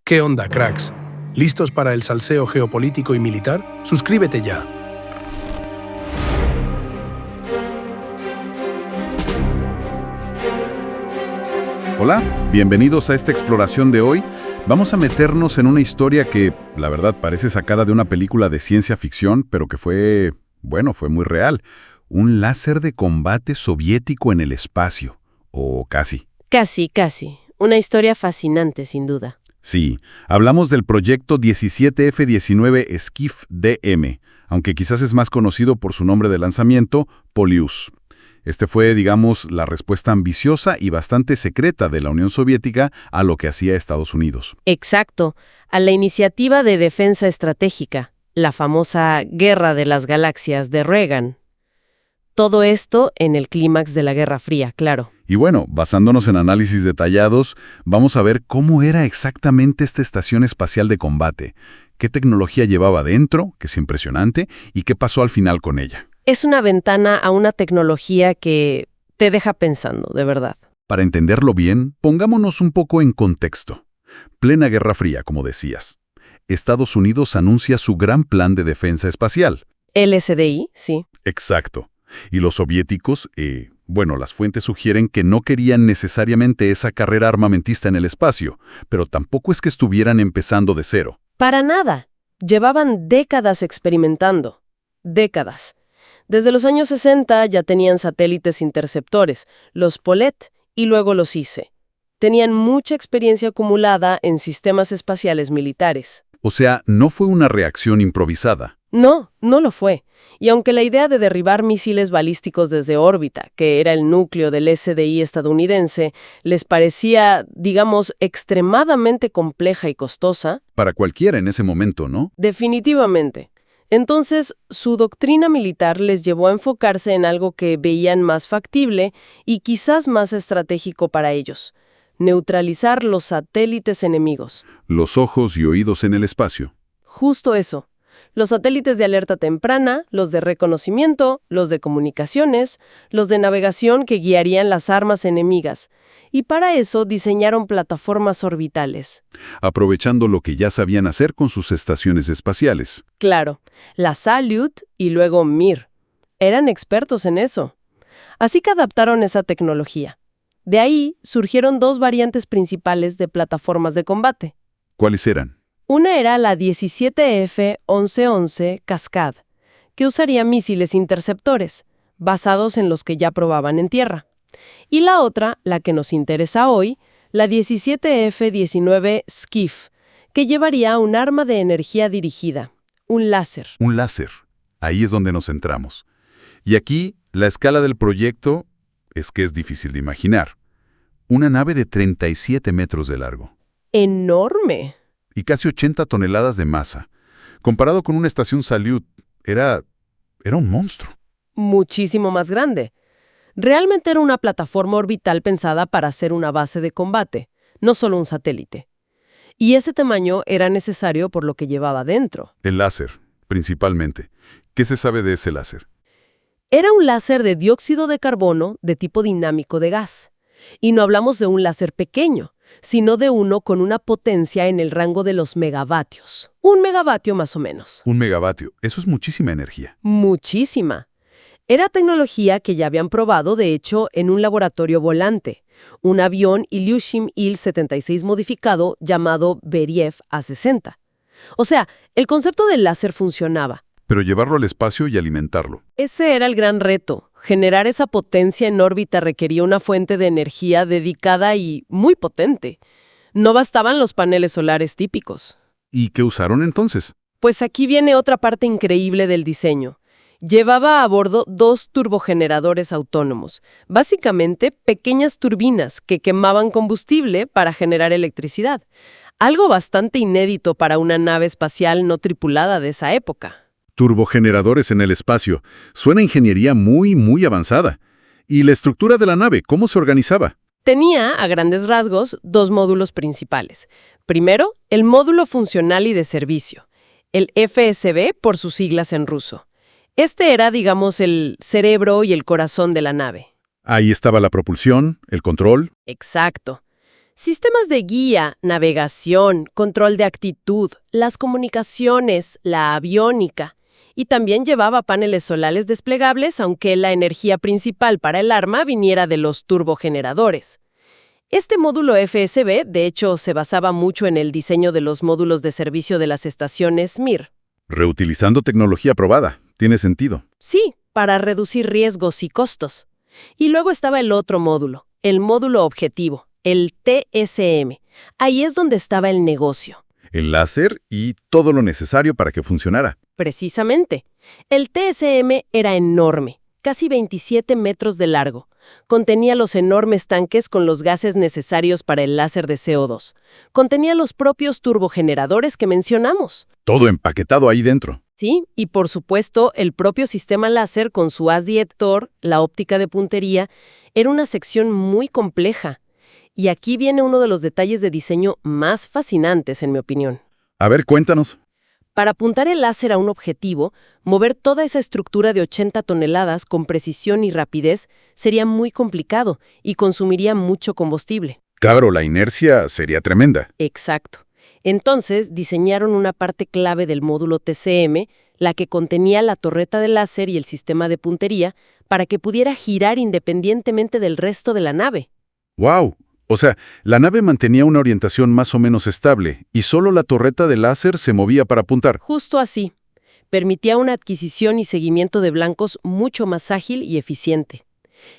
¿Qué onda, cracks? ¿Listos para el salseo geopolítico y militar? Suscríbete ya. Hola, bienvenidos a esta exploración de hoy. Vamos a meternos en una historia que, la verdad, parece sacada de una película de ciencia ficción, pero que fue muy real. Un láser de combate soviético en el espacio. O casi. Casi. Una historia fascinante, sin duda. Sí, hablamos del proyecto 17F-19 Skif-DM, aunque quizás es más conocido por su nombre de lanzamiento, Polius. Este fue, digamos, la respuesta ambiciosa y bastante secreta de la Unión Soviética a lo que hacía Estados Unidos. Exacto, a la iniciativa de defensa estratégica, la famosa Guerra de las Galaxias de Reagan. Todo esto en el clímax de la Guerra Fría, claro. Y bueno, basándonos en análisis detallados, vamos a ver cómo era exactamente esta estación espacial de combate, qué tecnología llevaba dentro, que es impresionante, y qué pasó al final con ella. Es una ventana a una tecnología que te deja pensando, de verdad. Para entenderlo bien, pongámonos un poco en contexto. Plena Guerra Fría, como decías. Estados Unidos anuncia su gran plan de defensa espacial. LSDI, sí. Exacto. Y los soviéticos, las fuentes sugieren que no querían necesariamente esa carrera armamentista en el espacio, pero tampoco es que estuvieran empezando de cero. Para nada. Llevaban décadas experimentando. Décadas. Desde los años 60 ya tenían satélites interceptores, los POLET y luego los ICE. Tenían mucha experiencia acumulada en sistemas espaciales militares. O sea, no fue una reacción improvisada. No lo fue. Y aunque la idea de derribar misiles balísticos desde órbita, que era el núcleo del SDI estadounidense, les parecía, digamos, extremadamente compleja y costosa. Para cualquiera en ese momento, ¿no? Definitivamente. Entonces, su doctrina militar les llevó a enfocarse en algo que veían más factible y quizás más estratégico para ellos: neutralizar los satélites enemigos. Los ojos y oídos en el espacio. Justo eso. Los satélites de alerta temprana, los de reconocimiento, los de comunicaciones, los de navegación que guiarían las armas enemigas. Y para eso diseñaron plataformas orbitales. Aprovechando lo que ya sabían hacer con sus estaciones espaciales. Claro, la Salyut y luego Mir. Eran expertos en eso. Así que adaptaron esa tecnología. De ahí surgieron dos variantes principales de plataformas de combate. ¿Cuáles eran? Una era la 17F-1111 Cascade, que usaría misiles interceptores, basados en los que ya probaban en tierra. Y la otra, la que nos interesa hoy, la 17F-19 Skif, que llevaría un arma de energía dirigida, un láser. Un láser. Ahí es donde nos centramos. Y aquí, la escala del proyecto es que es difícil de imaginar. Una nave de 37 metros de largo. ¡Enorme! Y casi 80 toneladas de masa. Comparado con una estación Salyut, era un monstruo. Muchísimo más grande. Realmente era una plataforma orbital pensada para ser una base de combate, no solo un satélite. Y ese tamaño era necesario por lo que llevaba dentro. El láser, principalmente. ¿Qué se sabe de ese láser? Era un láser de dióxido de carbono de tipo dinámico de gas. Y no hablamos de un láser pequeño, sino de uno con una potencia en el rango de los megavatios. 1 megavatio más o menos. 1 megavatio. Eso es muchísima energía. Muchísima. Era tecnología que ya habían probado, de hecho, en un laboratorio volante, un avión Ilyushin Il-76 modificado llamado Beriev A-60. O sea, el concepto del láser funcionaba. Pero llevarlo al espacio y alimentarlo. Ese era el gran reto. Generar esa potencia en órbita requería una fuente de energía dedicada y muy potente. No bastaban los paneles solares típicos. ¿Y qué usaron entonces? Pues aquí viene otra parte increíble del diseño. Llevaba a bordo 2 turbogeneradores autónomos, básicamente pequeñas turbinas que quemaban combustible para generar electricidad. Algo bastante inédito para una nave espacial no tripulada de esa época. Turbogeneradores en el espacio. Suena a ingeniería muy avanzada. ¿Y la estructura de la nave, cómo se organizaba? Tenía, a grandes rasgos, 2 módulos principales. Primero, el módulo funcional y de servicio, el FSB por sus siglas en ruso. Este era, digamos, el cerebro y el corazón de la nave. Ahí estaba la propulsión, el control. Exacto. Sistemas de guía, navegación, control de actitud, las comunicaciones, la aviónica. Y también llevaba paneles solares desplegables, aunque la energía principal para el arma viniera de los turbogeneradores. Este módulo FSB, de hecho, se basaba mucho en el diseño de los módulos de servicio de las estaciones Mir. Reutilizando tecnología probada. Tiene sentido. Sí, para reducir riesgos y costos. Y luego estaba el otro módulo, el módulo objetivo, el TSM. Ahí es donde estaba el negocio. El láser y todo lo necesario para que funcionara. Precisamente. El TSM era enorme, casi 27 metros de largo. Contenía los enormes tanques con los gases necesarios para el láser de CO2. Contenía los propios turbogeneradores que mencionamos. Todo empaquetado ahí dentro. Sí, y por supuesto, el propio sistema láser con su haz director, la óptica de puntería, era una sección muy compleja. Y aquí viene uno de los detalles de diseño más fascinantes, en mi opinión. A ver, cuéntanos. Para apuntar el láser a un objetivo, mover toda esa estructura de 80 toneladas con precisión y rapidez sería muy complicado y consumiría mucho combustible. Claro, la inercia sería tremenda. Exacto. Entonces, diseñaron una parte clave del módulo TCM, la que contenía la torreta de láser y el sistema de puntería, para que pudiera girar independientemente del resto de la nave. ¡Wow! O sea, la nave mantenía una orientación más o menos estable y solo la torreta de láser se movía para apuntar. Justo así. Permitía una adquisición y seguimiento de blancos mucho más ágil y eficiente.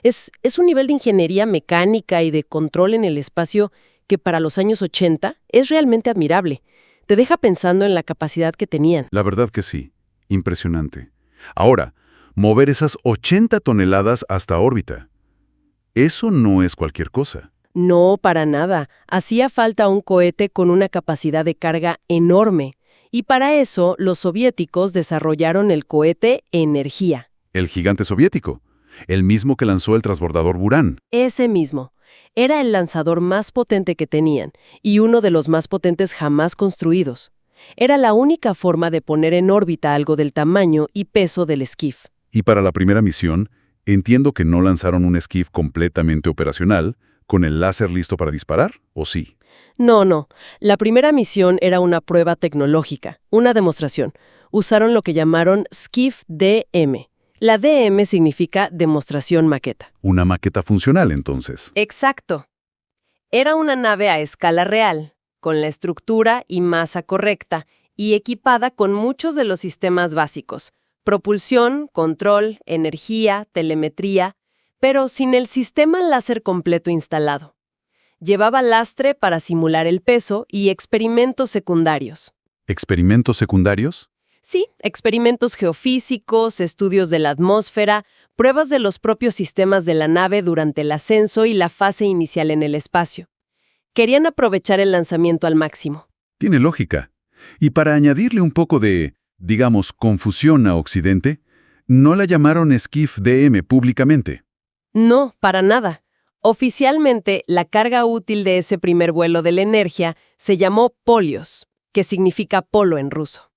Es un nivel de ingeniería mecánica y de control en el espacio que para los años 80 es realmente admirable. Te deja pensando en la capacidad que tenían. La verdad que sí. Impresionante. Ahora, mover esas 80 toneladas hasta órbita. Eso no es cualquier cosa. No, para nada. Hacía falta un cohete con una capacidad de carga enorme. Y para eso, los soviéticos desarrollaron el cohete Energía. El gigante soviético. El mismo que lanzó el transbordador Buran. Ese mismo. Era el lanzador más potente que tenían y uno de los más potentes jamás construidos. Era la única forma de poner en órbita algo del tamaño y peso del esquif. Y para la primera misión, entiendo que no lanzaron un esquif completamente operacional, con el láser listo para disparar, ¿o sí? No. La primera misión era una prueba tecnológica, una demostración. Usaron lo que llamaron Skiff DM. La DM significa demostración maqueta. Una maqueta funcional, entonces. Exacto. Era una nave a escala real, con la estructura y masa correcta, y equipada con muchos de los sistemas básicos: propulsión, control, energía, telemetría, pero sin el sistema láser completo instalado. Llevaba lastre para simular el peso y experimentos secundarios. ¿Experimentos secundarios? Sí, experimentos geofísicos, estudios de la atmósfera, pruebas de los propios sistemas de la nave durante el ascenso y la fase inicial en el espacio. Querían aprovechar el lanzamiento al máximo. Tiene lógica. Y para añadirle un poco de, digamos, confusión a Occidente, no la llamaron Skiff DM públicamente. No, para nada. Oficialmente, la carga útil de ese primer vuelo de la Energía se llamó Polios, que significa polo en ruso.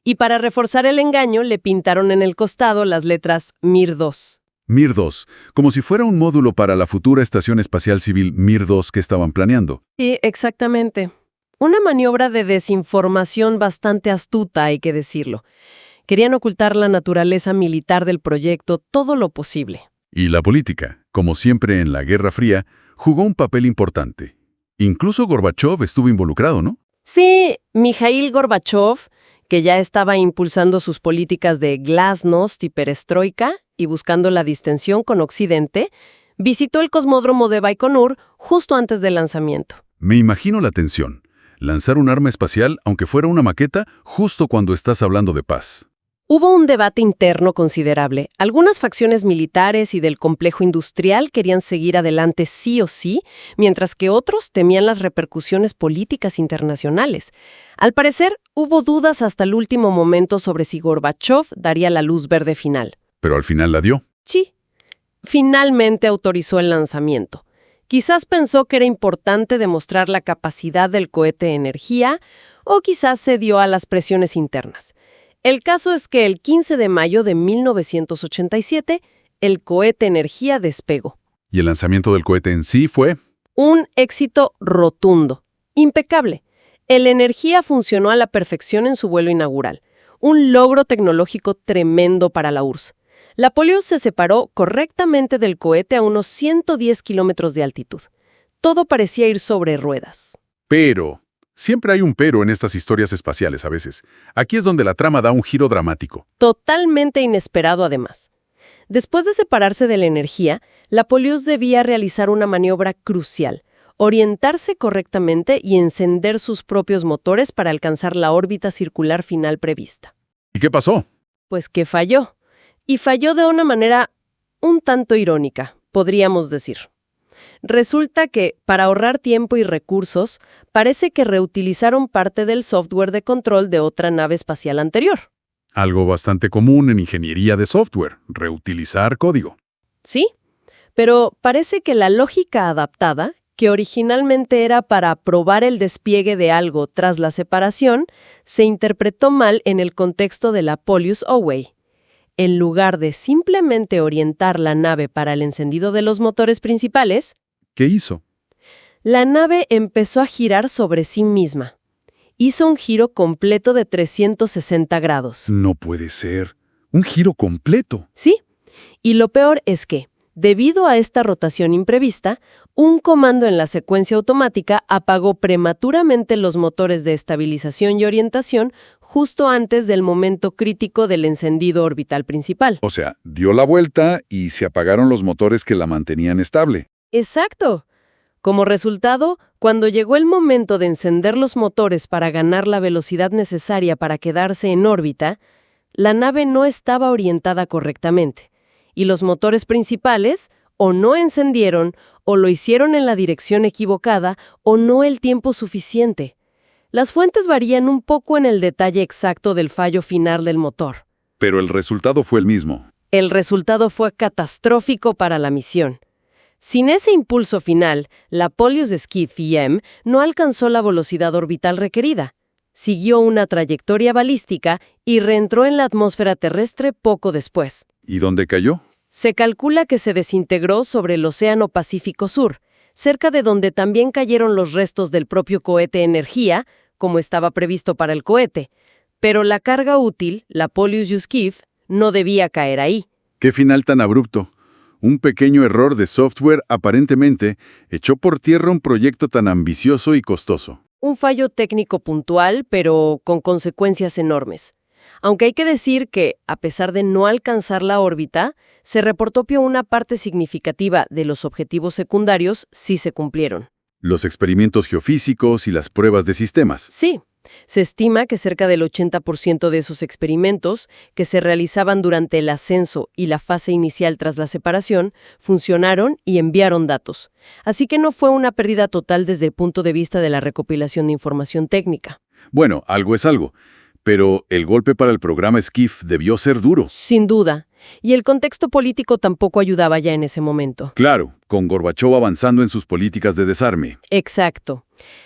Y para reforzar el engaño, le pintaron en el costado las letras Mir-2. Mir-2, como si fuera un módulo para la futura Estación Espacial Civil Mir-2 que estaban planeando. Sí, exactamente. Una maniobra de desinformación bastante astuta, hay que decirlo. Querían ocultar la naturaleza militar del proyecto todo lo posible. Y la política, como siempre en la Guerra Fría, jugó un papel importante. Incluso Gorbachov estuvo involucrado, ¿no? Sí, Mikhail Gorbachov, que ya estaba impulsando sus políticas de glasnost y perestroika y buscando la distensión con Occidente, visitó el cosmódromo de Baikonur justo antes del lanzamiento. Me imagino la tensión. Lanzar un arma espacial, aunque fuera una maqueta, justo cuando estás hablando de paz. Hubo un debate interno considerable. Algunas facciones militares y del complejo industrial querían seguir adelante sí o sí, mientras que otros temían las repercusiones políticas internacionales. Al parecer, hubo dudas hasta el último momento sobre si Gorbachov daría la luz verde final. Pero al final la dio. Sí. Finalmente autorizó el lanzamiento. Quizás pensó que era importante demostrar la capacidad del cohete Energía, o quizás cedió a las presiones internas. El caso es que el 15 de mayo de 1987, el cohete Energía despegó. Y el lanzamiento del cohete en sí fue Un éxito rotundo, impecable. La energía funcionó a la perfección en su vuelo inaugural. Un logro tecnológico tremendo para la URSS. La Polius se separó correctamente del cohete a unos 110 kilómetros de altitud. Todo parecía ir sobre ruedas. Pero, siempre hay un pero en estas historias espaciales a veces. Aquí es donde la trama da un giro dramático. Totalmente inesperado además. Después de separarse de la energía, la Polius debía realizar una maniobra crucial, orientarse correctamente y encender sus propios motores para alcanzar la órbita circular final prevista. ¿Y qué pasó? Pues que falló. Y falló de una manera un tanto irónica, podríamos decir. Resulta que, para ahorrar tiempo y recursos, parece que reutilizaron parte del software de control de otra nave espacial anterior. Algo bastante común en ingeniería de software, reutilizar código. Sí, pero parece que la lógica adaptada, que originalmente era para probar el despliegue de algo tras la separación, se interpretó mal en el contexto de la Polius Away. En lugar de simplemente orientar la nave para el encendido de los motores principales, ¿Qué hizo? la nave empezó a girar sobre sí misma. Hizo un giro completo de 360 grados. No puede ser. Un giro completo. ¿Sí? Y lo peor es que, debido a esta rotación imprevista, un comando en la secuencia automática apagó prematuramente los motores de estabilización y orientación justo antes del momento crítico del encendido orbital principal. O sea, dio la vuelta y se apagaron los motores que la mantenían estable. ¡Exacto! Como resultado, cuando llegó el momento de encender los motores para ganar la velocidad necesaria para quedarse en órbita, la nave no estaba orientada correctamente, y los motores principales o no encendieron, o lo hicieron en la dirección equivocada, o no el tiempo suficiente. Las fuentes varían un poco en el detalle exacto del fallo final del motor. Pero el resultado fue el mismo. El resultado fue catastrófico para la misión. Sin ese impulso final, la Polius Skiff-M no alcanzó la velocidad orbital requerida. Siguió una trayectoria balística y reentró en la atmósfera terrestre poco después. ¿Y dónde cayó? Se calcula que se desintegró sobre el Océano Pacífico Sur, cerca de donde también cayeron los restos del propio cohete Energía, como estaba previsto para el cohete. Pero la carga útil, la Polius Yuskev, no debía caer ahí. ¡Qué final tan abrupto! Un pequeño error de software, aparentemente, echó por tierra un proyecto tan ambicioso y costoso. Un fallo técnico puntual, pero con consecuencias enormes. Aunque hay que decir que, a pesar de no alcanzar la órbita, se reportó que una parte significativa de los objetivos secundarios sí se cumplieron. Los experimentos geofísicos y las pruebas de sistemas. Sí, se estima que cerca del 80% de esos experimentos, que se realizaban durante el ascenso y la fase inicial tras la separación, funcionaron y enviaron datos. Así que no fue una pérdida total desde el punto de vista de la recopilación de información técnica. Bueno, algo es algo. Pero el golpe para el programa Skiff debió ser duro. Sin duda. Y el contexto político tampoco ayudaba ya en ese momento. Claro, con Gorbachov avanzando en sus políticas de desarme. Exacto.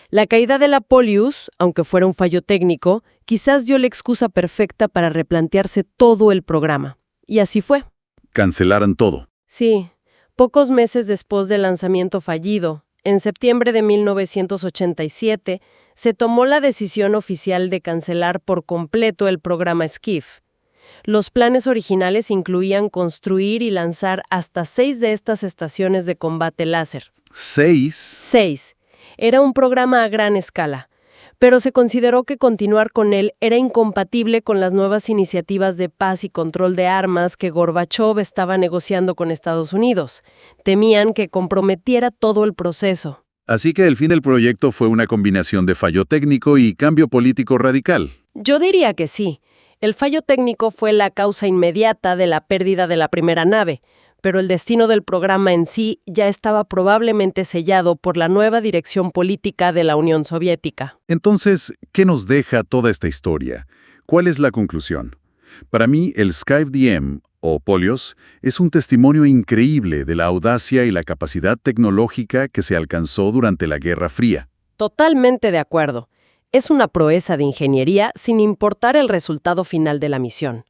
La caída de la Polius, aunque fuera un fallo técnico, quizás dio la excusa perfecta para replantearse todo el programa. Y así fue. Cancelaran todo. Sí. Pocos meses después del lanzamiento fallido, en septiembre de 1987, se tomó la decisión oficial de cancelar por completo el programa Skiff. Los planes originales incluían construir y lanzar hasta 6 de estas estaciones de combate láser. 6. 6. Era un programa a gran escala, pero se consideró que continuar con él era incompatible con las nuevas iniciativas de paz y control de armas que Gorbachov estaba negociando con Estados Unidos. Temían que comprometiera todo el proceso. Así que el fin del proyecto fue una combinación de fallo técnico y cambio político radical. Yo diría que sí. El fallo técnico fue la causa inmediata de la pérdida de la primera nave, pero el destino del programa en sí ya estaba probablemente sellado por la nueva dirección política de la Unión Soviética. Entonces, ¿qué nos deja toda esta historia? ¿Cuál es la conclusión? Para mí, el Skiff-M, o Polios, es un testimonio increíble de la audacia y la capacidad tecnológica que se alcanzó durante la Guerra Fría. Totalmente de acuerdo. Es una proeza de ingeniería sin importar el resultado final de la misión.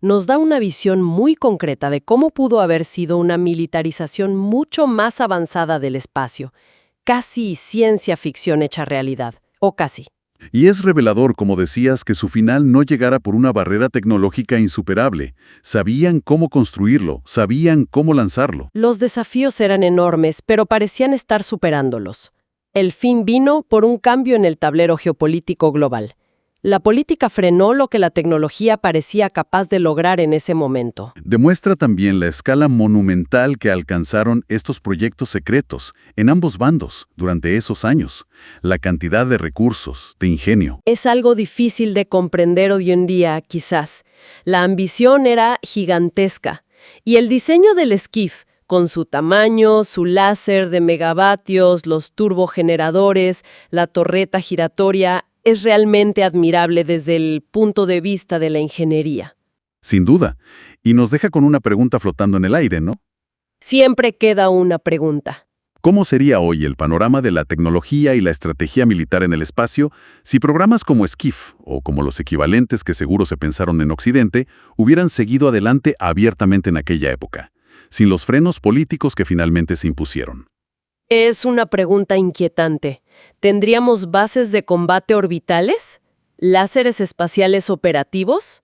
Nos da una visión muy concreta de cómo pudo haber sido una militarización mucho más avanzada del espacio, casi ciencia ficción hecha realidad, o casi. Y es revelador, como decías, que su final no llegara por una barrera tecnológica insuperable. Sabían cómo construirlo, sabían cómo lanzarlo. Los desafíos eran enormes, pero parecían estar superándolos. El fin vino por un cambio en el tablero geopolítico global. La política frenó lo que la tecnología parecía capaz de lograr en ese momento. Demuestra también la escala monumental que alcanzaron estos proyectos secretos en ambos bandos durante esos años. La cantidad de recursos, de ingenio. Es algo difícil de comprender hoy en día, quizás. La ambición era gigantesca. Y el diseño del Skiff, con su tamaño, su láser de megavatios, los turbogeneradores, la torreta giratoria, es realmente admirable desde el punto de vista de la ingeniería. Sin duda. Y nos deja con una pregunta flotando en el aire, ¿no? Siempre queda una pregunta. ¿Cómo sería hoy el panorama de la tecnología y la estrategia militar en el espacio si programas como Skiff, o como los equivalentes que seguro se pensaron en Occidente, hubieran seguido adelante abiertamente en aquella época, sin los frenos políticos que finalmente se impusieron? Es una pregunta inquietante. ¿Tendríamos bases de combate orbitales? ¿Láseres espaciales operativos?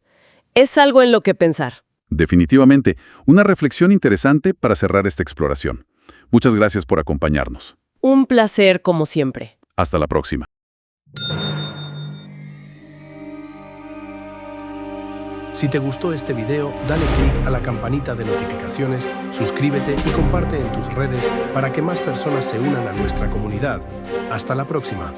Es algo en lo que pensar. Definitivamente, una reflexión interesante para cerrar esta exploración. Muchas gracias por acompañarnos. Un placer, como siempre. Hasta la próxima. Si te gustó este video, dale clic a la campanita de notificaciones, suscríbete y comparte en tus redes para que más personas se unan a nuestra comunidad. Hasta la próxima.